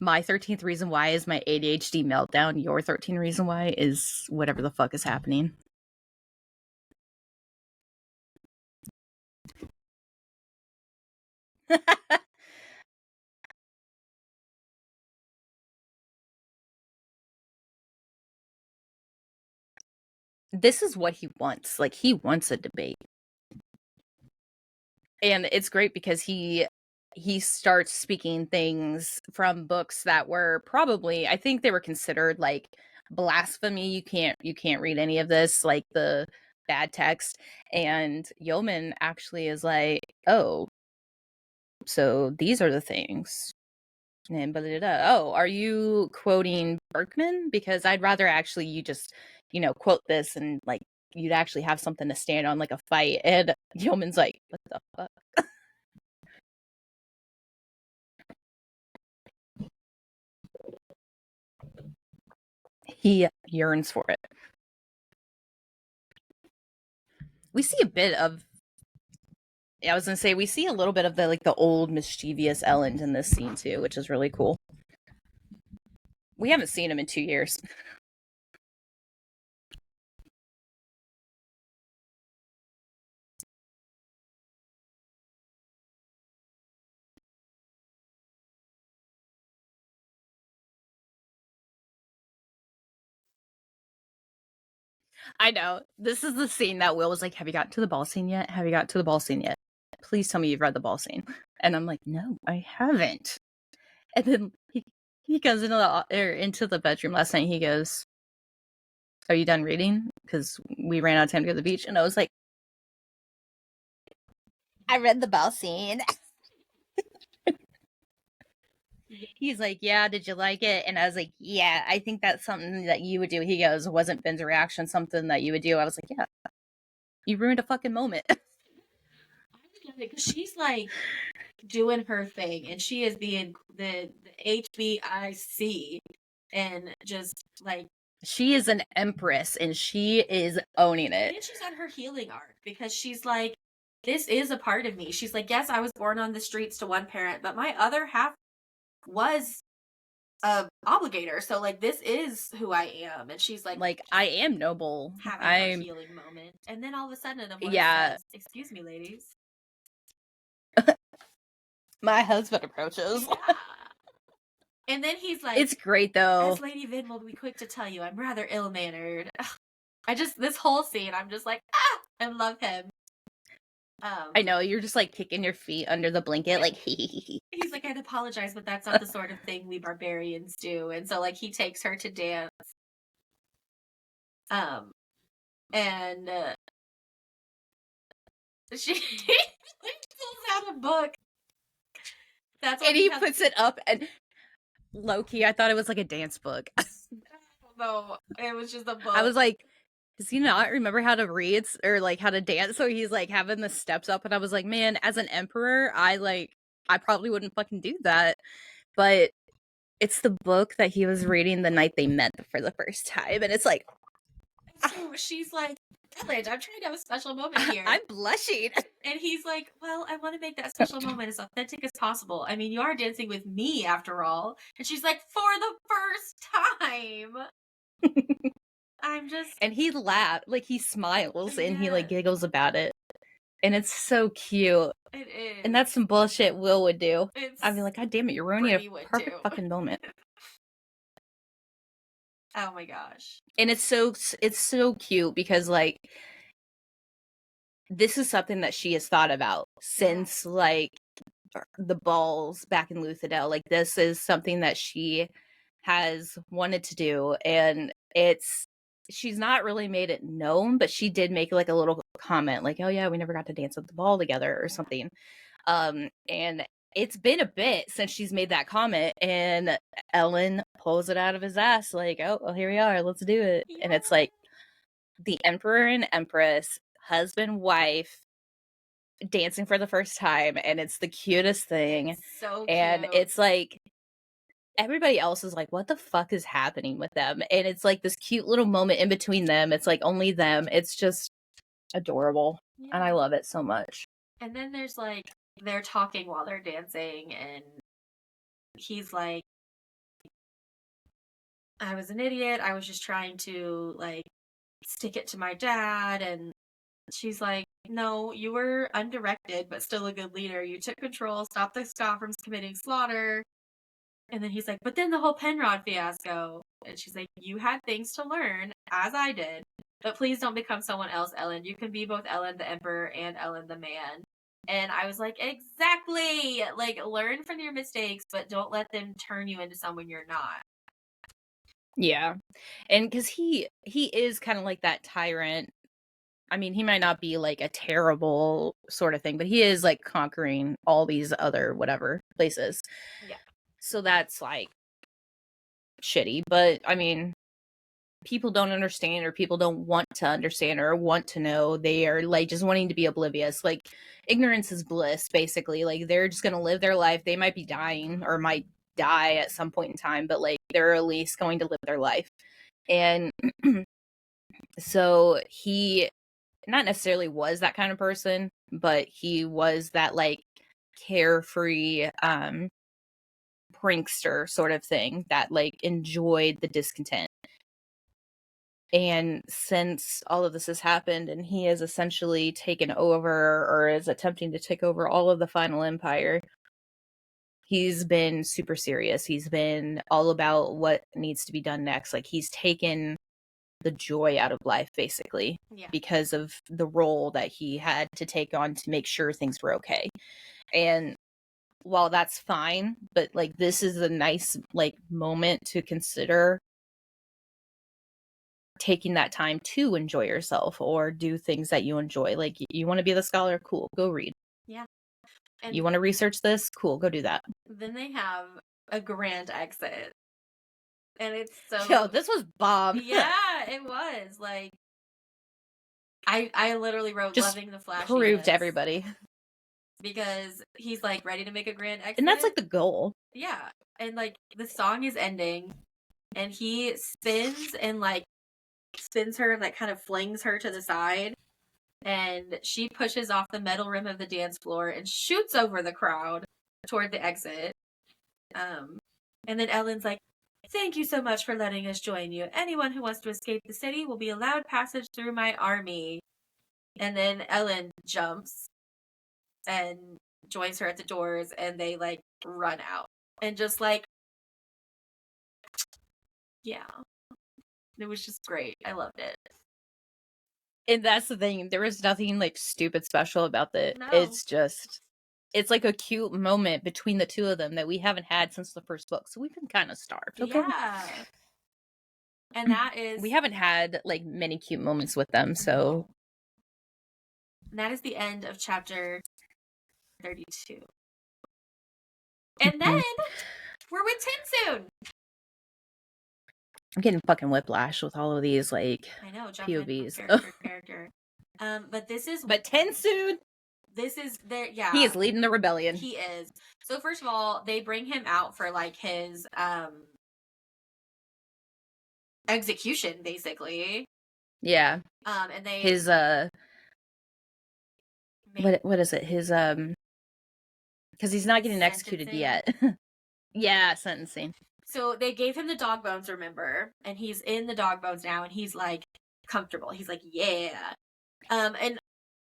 Speaker 1: My 13th reason why is my ADHD meltdown. Your 13th reason why is whatever the fuck is happening. This is what he wants. Like, he wants a debate. And it's great because he starts speaking things from books that were probably, I think they were considered like blasphemy. You can't read any of this, like the bad text. And Yeoman actually is like, oh, so these are the things. And oh, are you quoting Berkman? Because I'd rather actually you just, quote this and like you'd actually have something to stand on, like a fight. And Yeoman's like, what the fuck? He yearns for it. We see a bit of, I was gonna say, we see a little bit of the old mischievous Elend in this scene too, which is really cool. We haven't seen him in 2 years. I know. This is the scene that Will was like, have you gotten to the ball scene yet? Have you got to the ball scene yet? Please tell me you've read the ball scene. And I'm like, no, I haven't. And then he goes into the bedroom last night. He goes, are you done reading? Because we ran out of time to go to the beach. And I was like, I read the ball scene. He's like, yeah, did you like it? And I was like, yeah, I think that's something that you would do. He goes, wasn't Ben's reaction something that you would do? I was like, yeah, you ruined a fucking moment.
Speaker 2: Because she's like doing her thing, and she is being the HBIC, and just like
Speaker 1: she is an empress, and she is owning it.
Speaker 2: And she's on her healing arc because she's like, this is a part of me. She's like, yes, I was born on the streets to one parent, but my other half was a obligator. So like, this is who I am. And she's like
Speaker 1: I am noble.
Speaker 2: Having her healing moment. And then all of a sudden, a voice says, excuse me, ladies.
Speaker 1: My husband approaches.
Speaker 2: Yeah. And then he's like,
Speaker 1: it's great though.
Speaker 2: As Lady Vin will be quick to tell you, I'm rather ill-mannered. This whole scene, I'm just like, I love him.
Speaker 1: I know, you're just like kicking your feet under the blanket, like
Speaker 2: he's like, I'd apologize, but that's not the sort of thing we barbarians do. And so like he takes her to dance. And she pulls out a book. That's
Speaker 1: and he puts it up, and low-key, I thought it was like a dance book.
Speaker 2: No, it was just a book.
Speaker 1: I was like, does he not remember how to read or like how to dance? So he's like having the steps up, and I was like, man, as an emperor, I probably wouldn't fucking do that. But it's the book that he was reading the night they met for the first time, and it's like,
Speaker 2: so she's like, Elend, I'm trying to have a special moment here.
Speaker 1: I'm blushing.
Speaker 2: And he's like, well, I want to make that special moment as authentic as possible. I mean, you are dancing with me after all. And she's like, for the first time. I'm just...
Speaker 1: And he laughs, like he smiles, and he like giggles about it. And it's so cute.
Speaker 2: It is.
Speaker 1: And that's some bullshit Will would do. I'd be like, God damn it, you're ruining a perfect fucking moment.
Speaker 2: Oh my gosh.
Speaker 1: And it's so cute because like this is something that she has thought about since like the balls back in Luthadel. Like, this is something that she has wanted to do, and she's not really made it known, but she did make like a little comment like, oh yeah, we never got to dance at the ball together or something. And it's been a bit since she's made that comment, and Elend pulls it out of his ass like, oh well, here we are, let's do it.
Speaker 2: Yeah.
Speaker 1: And it's like the Emperor and Empress, husband, wife, dancing for the first time, and it's the cutest thing.
Speaker 2: It's so
Speaker 1: and
Speaker 2: cute.
Speaker 1: it's like everybody else is like, what the fuck is happening with them? And it's like this cute little moment in between them. It's like only them. It's just adorable.
Speaker 2: Yeah.
Speaker 1: And I love it so much.
Speaker 2: And then there's like, they're talking while they're dancing, and he's like, I was an idiot. I was just trying to like stick it to my dad. And she's like, no, you were undirected, but still a good leader. You took control, stopped the Ska from committing slaughter. And then he's like, but then the whole Penrod fiasco. And she's like, you had things to learn, as I did. But please don't become someone else, Elend. You can be both Elend the Emperor and Elend the Man. And I was like, exactly! Like, learn from your mistakes, but don't let them turn you into someone you're not.
Speaker 1: Yeah. And because he is kind of like that tyrant. I mean, he might not be like a terrible sort of thing, but he is like conquering all these other whatever places.
Speaker 2: Yeah.
Speaker 1: So that's like shitty. But I mean, people don't understand, or people don't want to understand or want to know. They are like just wanting to be oblivious. Like, ignorance is bliss, basically. Like, they're just going to live their life. They might be dying or might die at some point in time, but like they're at least going to live their life. And so he not necessarily was that kind of person, but he was that like carefree prankster sort of thing that like enjoyed the discontent. And since all of this has happened and he has essentially taken over, or is attempting to take over all of the Final Empire, he's been super serious. He's been all about what needs to be done next. Like, he's taken the joy out of life, basically, because of the role that he had to take on to make sure things were okay. And while that's fine, but like, this is a nice like moment to consider taking that time to enjoy yourself or do things that you enjoy. Like, you want to be the scholar, cool, go read.
Speaker 2: Yeah. And
Speaker 1: you want to research this, cool, go do that.
Speaker 2: then they have a grand exit. And it's so...
Speaker 1: Yo, this was bomb.
Speaker 2: Yeah, it was. Like, I literally wrote
Speaker 1: just
Speaker 2: loving the flashiness.
Speaker 1: Proved to everybody.
Speaker 2: Because he's like ready to make a grand exit.
Speaker 1: And that's like the goal.
Speaker 2: Yeah. And like the song is ending and he spins and like spins her and like kind of flings her to the side. And she pushes off the metal rim of the dance floor and shoots over the crowd toward the exit. And then Elend's like, thank you so much for letting us join you. Anyone who wants to escape the city will be allowed passage through my army. And then Elend jumps and joins her at the doors, and they like run out. And just like, yeah. It was just great. I loved it.
Speaker 1: And that's the thing. There was nothing like stupid special about it.
Speaker 2: No.
Speaker 1: It's like a cute moment between the two of them that we haven't had since the first book. So we've been kind of starved. Okay.
Speaker 2: Yeah. And that is...
Speaker 1: we haven't had like many cute moments with them. So.
Speaker 2: No. And that is the end of chapter 32. And then we're with Tinsoon.
Speaker 1: I'm getting fucking whiplash with all of these like
Speaker 2: I know,
Speaker 1: POVs.
Speaker 2: Character. But
Speaker 1: Tinsoon.
Speaker 2: This is there. Yeah,
Speaker 1: he is leading the rebellion.
Speaker 2: He is. So first of all, they bring him out for like his execution, basically.
Speaker 1: Yeah.
Speaker 2: And they
Speaker 1: his what is it? His because he's not getting executed yet. Yeah, sentencing.
Speaker 2: So they gave him the dog bones, remember? And he's in the dog bones now, and he's like comfortable. He's like, yeah. And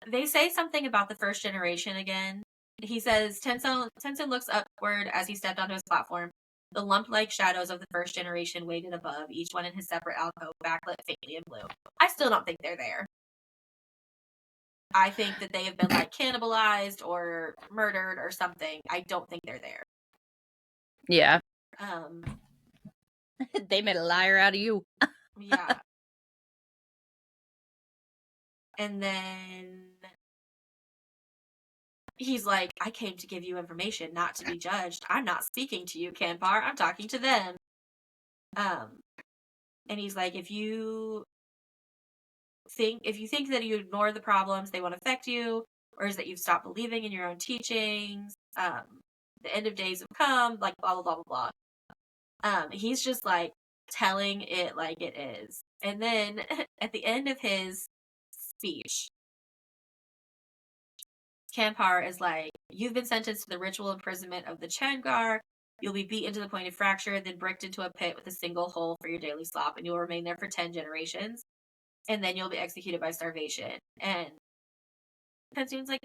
Speaker 2: they say something about the first generation again. He says, Tensoon looks upward as he stepped onto his platform. The lump-like shadows of the first generation waited above, each one in his separate alcove, backlit faintly in blue. I still don't think they're there. I think that they have been like cannibalized or murdered or something. I don't think they're there.
Speaker 1: Yeah.
Speaker 2: Um,
Speaker 1: They made a liar out of you.
Speaker 2: yeah. And then he's like, I came to give you information, not to be judged. I'm not speaking to you, Kanpar. I'm talking to them. And he's like, if you think that you ignore the problems, they won't affect you, or is that you've stopped believing in your own teachings, the end of days have come, like blah blah blah blah blah. He's just like telling it like it is. And then at the end of his speech, Kanpar is like, you've been sentenced to the ritual imprisonment of the Changar. You'll be beaten to the point of fracture, then bricked into a pit with a single hole for your daily slop, and you'll remain there for 10 generations. And then you'll be executed by starvation. And Pensioon's like,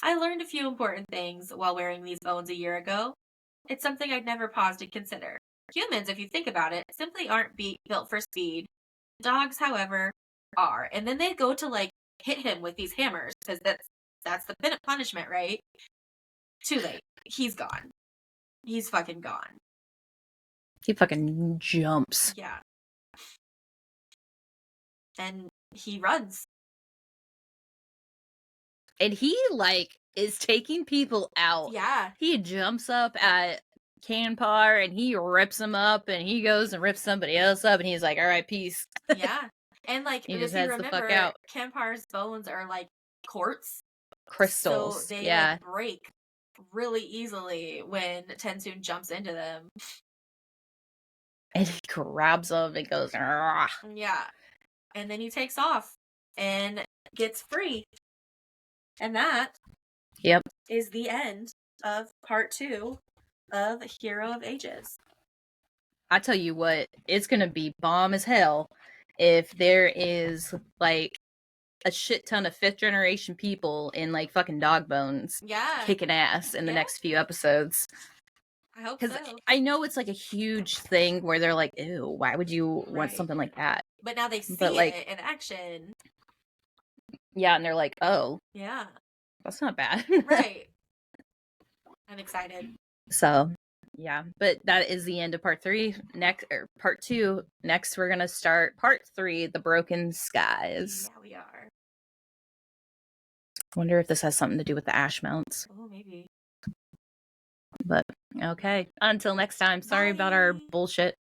Speaker 2: I learned a few important things while wearing these bones a year ago. It's something I'd never paused to consider. Humans, if you think about it, simply aren't built for speed. Dogs, however, are. And then they go to like hit him with these hammers because that's the punishment, right? Too late. He's gone. He's fucking gone.
Speaker 1: He fucking jumps.
Speaker 2: Yeah. And he runs.
Speaker 1: And he, like, is taking people out.
Speaker 2: Yeah.
Speaker 1: He jumps up at Kanpar and he rips him up and he goes and rips somebody else up and he's like, all right, peace.
Speaker 2: Yeah. And like,
Speaker 1: He
Speaker 2: if
Speaker 1: just
Speaker 2: you
Speaker 1: heads the fuck
Speaker 2: remember,
Speaker 1: out.
Speaker 2: Kanpar's bones are like quartz.
Speaker 1: Crystals.
Speaker 2: So they
Speaker 1: yeah.
Speaker 2: like break really easily when Tensoon jumps into them.
Speaker 1: And he grabs them and goes, "Argh."
Speaker 2: Yeah. And then he takes off and gets free. And that
Speaker 1: Yep.
Speaker 2: is the end of part 2 of Hero of Ages.
Speaker 1: I tell you what, it's gonna be bomb as hell if there is like a shit ton of 5th generation people in like fucking dog bones kicking ass in the next few episodes.
Speaker 2: I hope
Speaker 1: Because
Speaker 2: so.
Speaker 1: I know it's like a huge thing where they're like, ew, why would you want something like that?
Speaker 2: But now they see
Speaker 1: like,
Speaker 2: it in action.
Speaker 1: Yeah, and they're like, oh.
Speaker 2: Yeah.
Speaker 1: That's not bad.
Speaker 2: Right. I'm excited.
Speaker 1: So, yeah. But that is the end of part 3. Part 2. Next, we're going to start part 3, The Broken Skies.
Speaker 2: Yeah, we are.
Speaker 1: Wonder if this has something to do with the ash mounts.
Speaker 2: Oh, maybe.
Speaker 1: But, okay. Until next time. Sorry about our bullshit.